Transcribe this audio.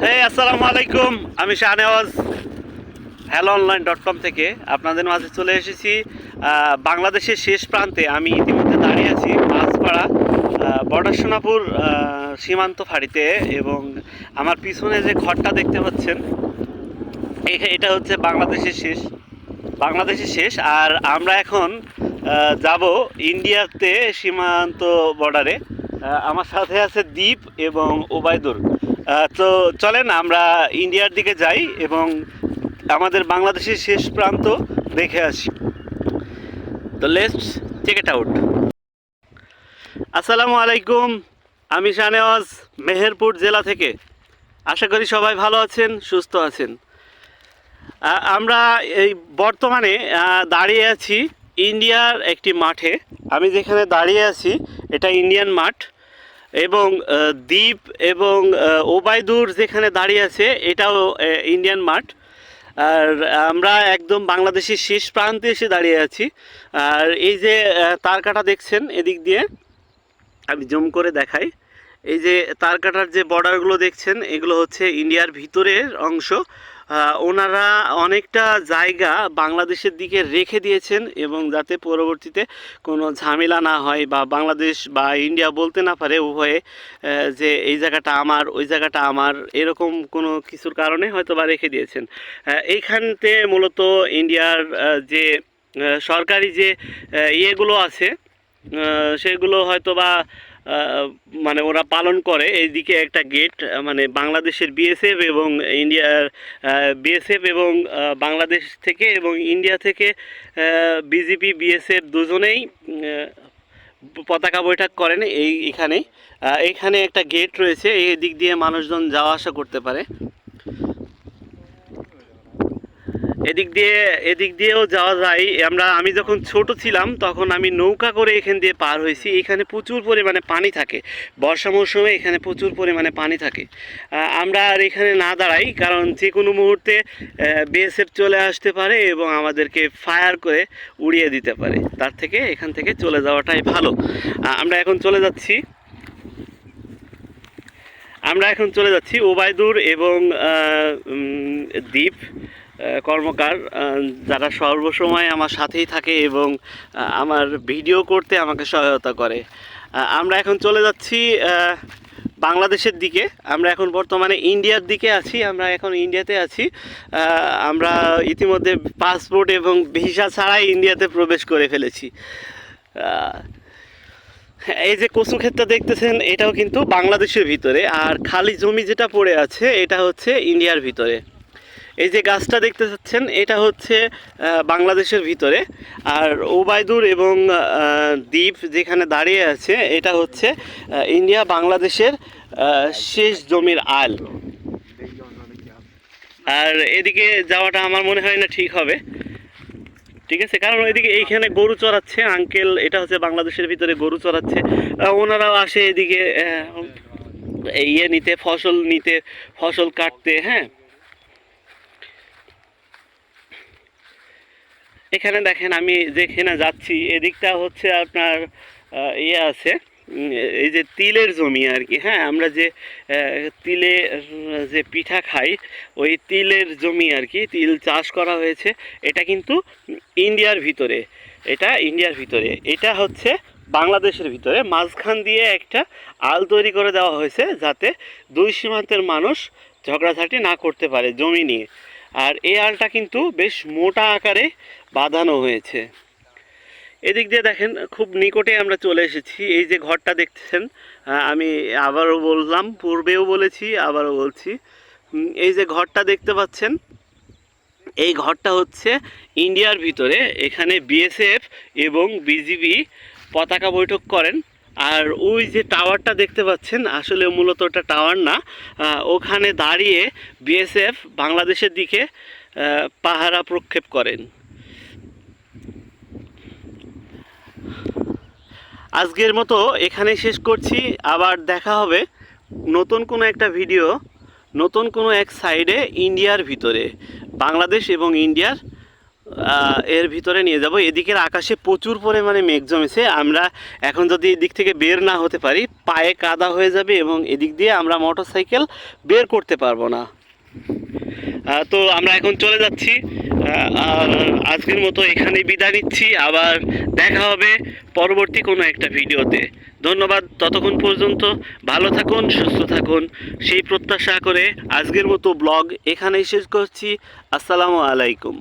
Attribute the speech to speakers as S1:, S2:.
S1: আসসালামু আলাইকুম। আমি শাহনেওয়াজ helloonline.com থেকে আপনাদের মাঝে চলে এসেছি। বাংলাদেশের শেষ প্রান্তে আমি ইতিমধ্যে দাঁড়িয়ে আছি মাঝপাড়া বর্ডার সোনাপুর সীমান্ত ফাঁড়িতে, এবং আমার পিছনে যে ঘরটা দেখতে পাচ্ছেন এটা হচ্ছে বাংলাদেশের শেষ। আর আমরা এখন যাব ইন্ডিয়াতে সীমান্ত বর্ডারে। আমার সাথে আছে দীপ এবং ওবায়দুর। তো চলেন আমরা ইন্ডিয়ার দিকে যাই এবং আমাদের বাংলাদেশের শেষ প্রান্ত দেখে আসি। তো লেটস চেক ইট আউট। আসসালামু আলাইকুম, আমি শাহনেওয়াজ মেহেরপুর জেলা থেকে। আশা করি সবাই ভালো আছেন, সুস্থ আছেন। আমরা এই বর্তমানে দাঁড়িয়ে আছি ইন্ডিয়ার একটি মাঠে। আমি যেখানে দাঁড়িয়ে আছি এটা ইন্ডিয়ান মাঠ, এবং দ্বীপ এবং ওবায়দুর যেখানে দাঁড়িয়ে আছে এটাও ইন্ডিয়ান মাঠ। আর আমরা একদম বাংলাদেশের শেষ প্রান্তে এসে দাঁড়িয়ে আছি। আর এই যে তার কাটা দেখছেন এদিক দিয়ে, আমি জুম করে দেখাই। এই যে তার কাটার যে বর্ডারগুলো দেখছেন এগুলো হচ্ছে ইন্ডিয়ার ভিতরের অংশ। ওনারা অনেকটা জায়গা বাংলাদেশের দিকে রেখে দিয়েছেন, এবং যাতে পরবর্তীতে কোনো ঝামেলা না হয় বা বাংলাদেশ বা ইন্ডিয়া বলতে না পারে উভয়ে যে এই জায়গাটা আমার ওই জায়গাটা আমার, এরকম কোনো কিছুর কারণে হয়তো বা রেখে দিয়েছেন। এইখানতে মূলত ইন্ডিয়ার যে সরকারি যে ইয়েগুলো আছে সেগুলো হয়তো বা মানে ওরা পালন করে। এইদিকে একটা গেট, মানে বাংলাদেশের বিএসএফ এবং ইন্ডিয়ার বিএসএফ এবং বাংলাদেশ থেকে এবং ইন্ডিয়া থেকে বিজেপি বিএসএফ দুজনেই পতাকা বৈঠক করেন এইখানে একটা গেট রয়েছে, এই দিক দিয়ে মানুষজন যাওয়া আসা করতে পারে। এদিক দিয়েও যাওয়া যায়। আমি যখন ছোট ছিলাম তখন আমি নৌকা করে এখান দিয়ে পার হয়েছি। এখানে প্রচুর পরিমাণে পানি থাকে, বর্ষা মৌসুমে এখানে প্রচুর পরিমাণে পানি থাকে। আমরা আর এখানে না দাঁড়াই, কারণ যে কোনো মুহূর্তে বিএসএফ চলে আসতে পারে এবং আমাদেরকে ফায়ার করে উড়িয়ে দিতে পারে। তার থেকে এখান থেকে চলে যাওয়াটাই ভালো। আমরা এখন চলে যাচ্ছি ওবায়দুর এবং দ্বীপ কর্মকার, যারা সর্বসময় আমার সাথেই থাকে এবং আমার ভিডিও করতে আমাকে সহায়তা করে। আমরা এখন চলে যাচ্ছি বাংলাদেশের দিকে। আমরা এখন বর্তমানে ইন্ডিয়ার দিকে আছি, আমরা এখন ইন্ডিয়াতে আছি। আমরা ইতিমধ্যে পাসপোর্ট এবং ভিসা ছাড়াই ইন্ডিয়াতে প্রবেশ করে ফেলেছি। এই যে কচু ক্ষেতটা দেখতেছেন এটাও কিন্তু বাংলাদেশের ভিতরে, আর খালি জমি যেটা পড়ে আছে এটা হচ্ছে ইন্ডিয়ার ভিতরে। এই যে গাছটা দেখতে পাচ্ছেন এটা হচ্ছে বাংলাদেশের ভিতরে, আর ওবায়দুর এবং দ্বীপ যেখানে দাঁড়িয়ে আছে এটা হচ্ছে ইন্ডিয়া বাংলাদেশের শেষ জমির আল। আর এদিকে যাওয়াটা আমার মনে হয় না ঠিক হবে, ঠিক আছে, কারণ এইখানে গরু চড়াচ্ছে আঙ্কেল, এটা হচ্ছে বাংলাদেশের ভিতরে গরু চড়াচ্ছে। ওনারাও আসে এদিকে ফসল কাটতে। হ্যাঁ, এখানে দেখেন আমি যেখানে যাচ্ছি এদিকটা হচ্ছে আপনার আছে এই যে তিলের জমি আর কি। হ্যাঁ, আমরা যে তিলের যে পিঠা খাই ওই তিলের জমি আর কি, তিল চাষ করা হয়েছে। এটা কিন্তু ইন্ডিয়ার ভিতরে, এটা হচ্ছে বাংলাদেশের ভিতরে। মাঝখান দিয়ে একটা আল তৈরি করে দেওয়া হয়েছে যাতে দুই সীমান্তের মানুষ ঝগড়াঝাটি না করতে পারে জমি নিয়ে। আর এই আলটা কিন্তু বেশ মোটা আকারে বাঁধানো হয়েছে। এদিক দিয়ে দেখেন খুব নিকটে আমরা চলে এসেছি। এই যে ঘরটা দেখতেছেন, আমি আবারও বললাম, পূর্বেও বলেছি আবারও বলছি, এই যে ঘরটা দেখতে পাচ্ছেন এই ঘরটা হচ্ছে ইন্ডিয়ার ভিতরে। এখানে বিএসএফ এবং বিজিবি পতাকা বৈঠক করেন। আর ওই যে টাওয়ারটা দেখতে পাচ্ছেন আসলে মূলত ওটা টাওয়ার না, ওখানে দাঁড়িয়ে বিএসএফ বাংলাদেশের দিকে পাহারা প্রক্ষেপ করেন। আজকের মতো এখানে শেষ করছি, আবার দেখা হবে নতুন কোনো একটা ভিডিও, নতুন কোনো এক সাইডে ইন্ডিয়ার ভিতরে, বাংলাদেশ এবং ইন্ডিয়ার এর ভিতরে নিয়ে যাব। এদিকের আকাশে প্রচুর পরিমাণে মেঘ জমেছে। আমরা এখন যদি এদিক থেকে বের না হতে পারি পায়ে কাদা হয়ে যাবে এবং এদিক দিয়ে আমরা মোটরসাইকেল বের করতে পারবো না। তো আমরা এখন চলে যাচ্ছি। আর আজকের মতো এখানেই বিদায় নিচ্ছি। আবার দেখা হবে পরবর্তী কোনো একটা ভিডিওতে। ধন্যবাদ। ততক্ষণ পর্যন্ত ভালো থাকুন, সুস্থ থাকুন সেই প্রত্যাশা করে আজকের মতো ব্লগ এখানেই শেষ করছি। আসসালামু আলাইকুম।